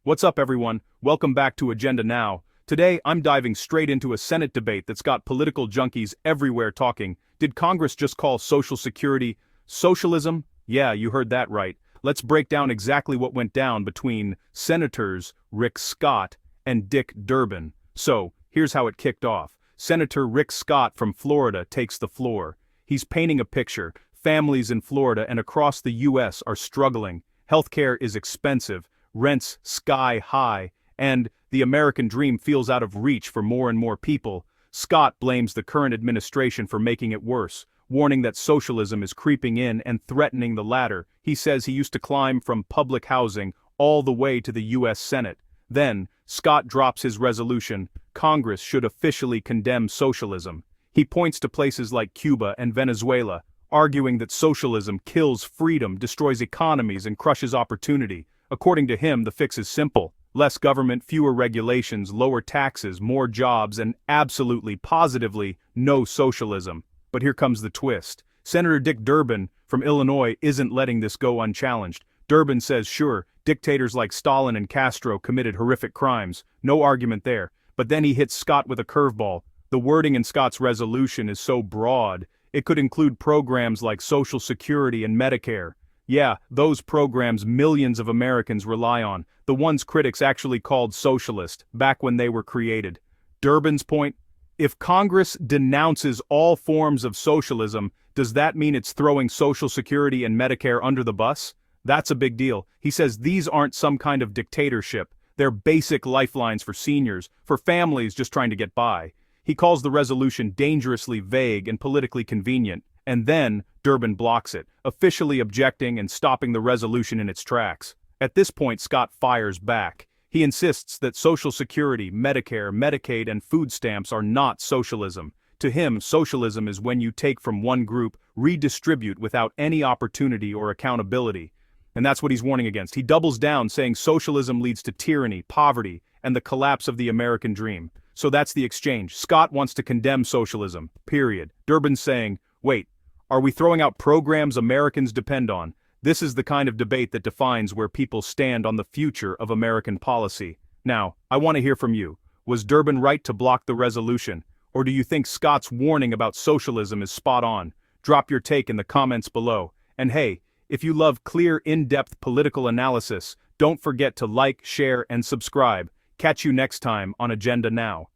What's up, everyone? Welcome back to Agenda Now. Today, I'm diving straight into a Senate debate that's got political junkies everywhere talking. Did Congress just call Social Security socialism? Yeah, you heard that right. Let's break down exactly what went down between Senators Rick Scott and Dick Durbin. So, here's how it kicked off. Senator Rick Scott from Florida takes the floor. He's painting a picture. Families in Florida and across the U.S. are struggling. Healthcare is expensive. Rents sky high, and the American dream feels out of reach for more and more people. Scott blames the current administration for making it worse, warning that socialism is creeping in and threatening the ladder. He says he used to climb from public housing all the way to the U.S. Senate. Then, Scott drops his resolution: Congress should officially condemn socialism. He points to places like Cuba and Venezuela, arguing that socialism kills freedom, destroys economies, and crushes opportunity. According to him, the fix is simple: less government, fewer regulations, lower taxes, more jobs, and absolutely, positively, no socialism. But here comes the twist. Senator Dick Durbin from Illinois isn't letting this go unchallenged. Durbin says, sure, dictators like Stalin and Castro committed horrific crimes, no argument there. But then he hits Scott with a curveball. The wording in Scott's resolution is so broad, it could include programs like Social Security and Medicare. Yeah, those programs millions of Americans rely on, the ones critics actually called socialist, back when they were created. Durbin's point: if Congress denounces all forms of socialism, does that mean it's throwing Social Security and Medicare under the bus? That's a big deal. He says these aren't some kind of dictatorship, they're basic lifelines for seniors, for families just trying to get by. He calls the resolution dangerously vague and politically convenient. And then, Durbin blocks it, officially objecting and stopping the resolution in its tracks. At this point, Scott fires back. He insists that Social Security, Medicare, Medicaid, and food stamps are not socialism. To him, socialism is when you take from one group, redistribute without any opportunity or accountability. And that's what he's warning against. He doubles down, saying socialism leads to tyranny, poverty, and the collapse of the American dream. So that's the exchange. Scott wants to condemn socialism, period. Durbin's saying, wait, are we throwing out programs Americans depend on? This is the kind of debate that defines where people stand on the future of American policy. Now, I want to hear from you. Was Durbin right to block the resolution? Or do you think Scott's warning about socialism is spot on? Drop your take in the comments below. And hey, if you love clear, in-depth political analysis, don't forget to like, share, and subscribe. Catch you next time on Agenda Now.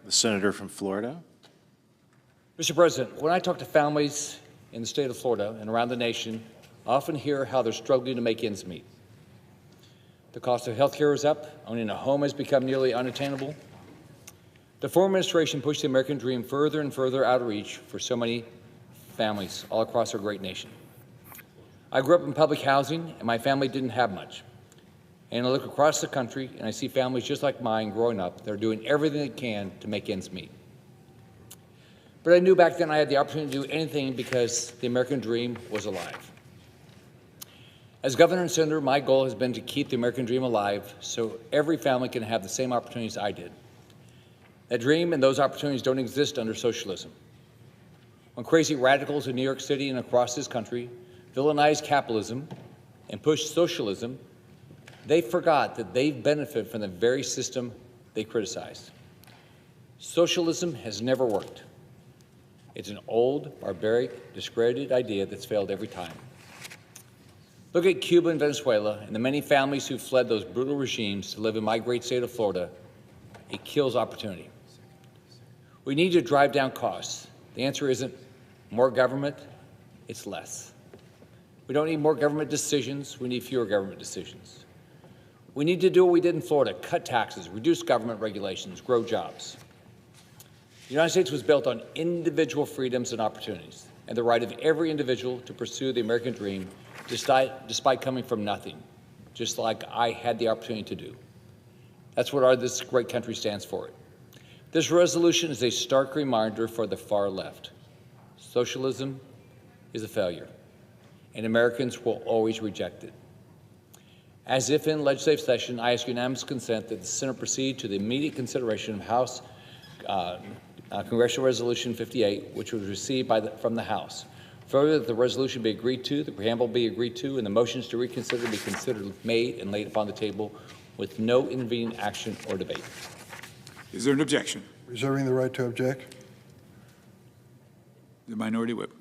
The senator from Florida. Mr. President, when I talk to families in the state of Florida and around the nation, I often hear how they're struggling to make ends meet. The cost of health care is up, owning a home has become nearly unattainable. The former administration pushed the American dream further and further out of reach for so many families all across our great nation. I grew up in public housing, and my family didn't have much. And I look across the country, and I see families just like mine growing up that are doing everything they can to make ends meet. But I knew back then I had the opportunity to do anything because the American dream was alive. As governor and senator, my goal has been to keep the American dream alive so every family can have the same opportunities I did. That dream and those opportunities don't exist under socialism. When crazy radicals in New York City and across this country villainized capitalism and pushed socialism, they forgot that they benefit from the very system they criticized. Socialism has never worked. It's an old, barbaric, discredited idea that's failed every time. Look at Cuba and Venezuela and the many families who fled those brutal regimes to live in my great state of Florida. It kills opportunity. We need to drive down costs. The answer isn't more government, it's less. We don't need more government decisions, we need fewer government decisions. We need to do what we did in Florida: cut taxes, reduce government regulations, grow jobs. The United States was built on individual freedoms and opportunities, and the right of every individual to pursue the American dream despite coming from nothing, just like I had the opportunity to do. That's what this great country stands for. This resolution is a stark reminder for the far left. Socialism is a failure, and Americans will always reject it. As if in legislative session, I ask unanimous consent that the Senate proceed to the immediate consideration of House Congressional Resolution 58, which was received from the House, Further, that the resolution be agreed to, the preamble be agreed to, and the motions to reconsider be considered made and laid upon the table with no intervening action or debate. Is there an objection? Reserving the right to object. The minority whip.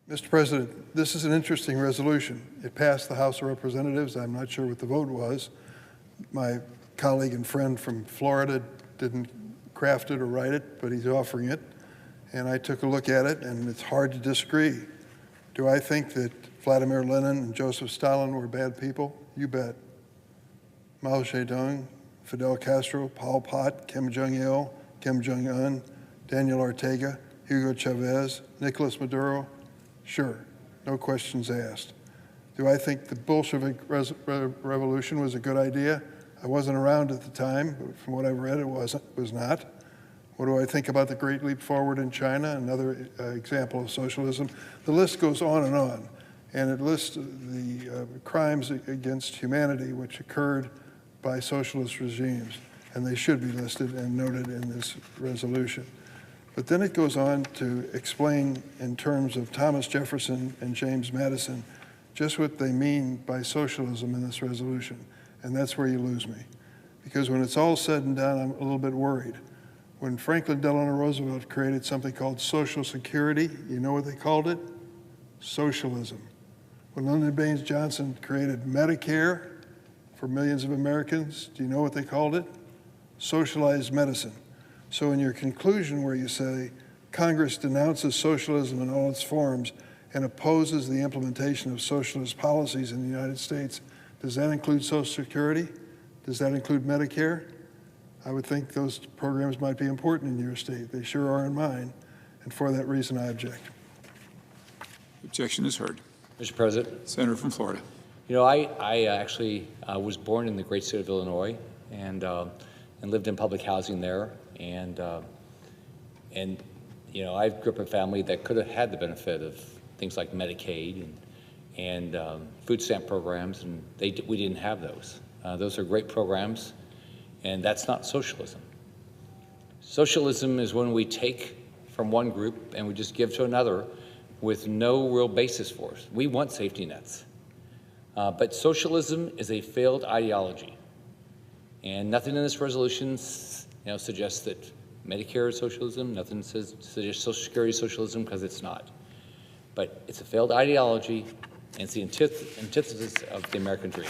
Mr. President, this is an interesting resolution. It passed the House of Representatives. I'm not sure what the vote was. My colleague and friend from Florida didn't craft it or write it, but he's offering it. And I took a look at it, and it's hard to disagree. Do I think that Vladimir Lenin and Joseph Stalin were bad people? You bet. Mao Zedong, Fidel Castro, Pol Pot, Kim Jong-il, Kim Jong-un, Daniel Ortega, Hugo Chavez, Nicolas Maduro? Sure, no questions asked. Do I think the Bolshevik revolution was a good idea? I wasn't around at the time, but from what I've read, it was not. What do I think about the Great Leap Forward in China, another example of socialism? The list goes on, and it lists the crimes against humanity which occurred by socialist regimes, and they should be listed and noted in this resolution. But then it goes on to explain in terms of Thomas Jefferson and James Madison just what they mean by socialism in this resolution, and that's where you lose me. Because when it's all said and done, I'm a little bit worried. When Franklin Delano Roosevelt created something called Social Security, you know what they called it? Socialism. When Lyndon Baines Johnson created Medicare for millions of Americans, do you know what they called it? Socialized medicine. So in your conclusion where you say, Congress denounces socialism in all its forms and opposes the implementation of socialist policies in the United States, does that include Social Security? Does that include Medicare? I would think those programs might be important in your state. They sure are in mine, and for that reason I object. Objection is heard. Mr. President. Senator from Florida. You know, I actually was born in the great state of Illinois and lived in public housing there. And you know, I grew up in a family that could have had the benefit of things like Medicaid and food stamp programs, and we didn't have those. Those are great programs, and that's not socialism. Socialism is when we take from one group and we just give to another with no real basis for it. We want safety nets. But socialism is a failed ideology. And nothing in this resolution suggests that Medicare is socialism. Nothing suggests Social Security is socialism, because it's not. But it's a failed ideology, and it's the antithesis of the American dream.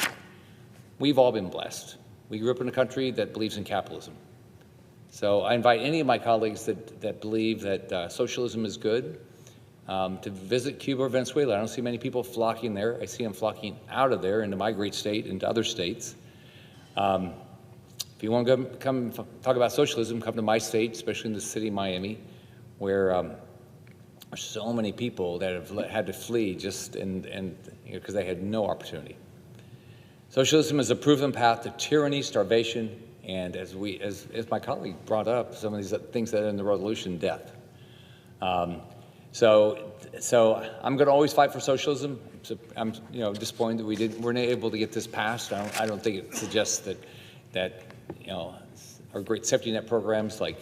We've all been blessed. We grew up in a country that believes in capitalism. So I invite any of my colleagues that believe that socialism is good to visit Cuba or Venezuela. I don't see many people flocking there. I see them flocking out of there into my great state, into other states. If you want to come talk about socialism, come to my state, especially in the city of Miami, where there's so many people that have had to flee just because they had no opportunity. Socialism is a proven path to tyranny, starvation, and as my colleague brought up, some of these things that are in the resolution, death. So I'm going to always fight for socialism. I'm disappointed that we weren't able to get this passed. I don't think it suggests that our great safety net programs like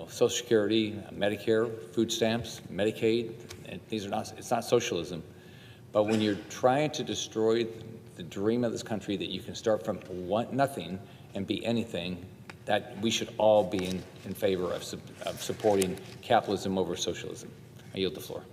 Social Security, Medicare, food stamps, Medicaid, and it's not socialism. But when you're trying to destroy the dream of this country that you can start from nothing and be anything, that we should all be in favor of supporting capitalism over socialism. I yield the floor.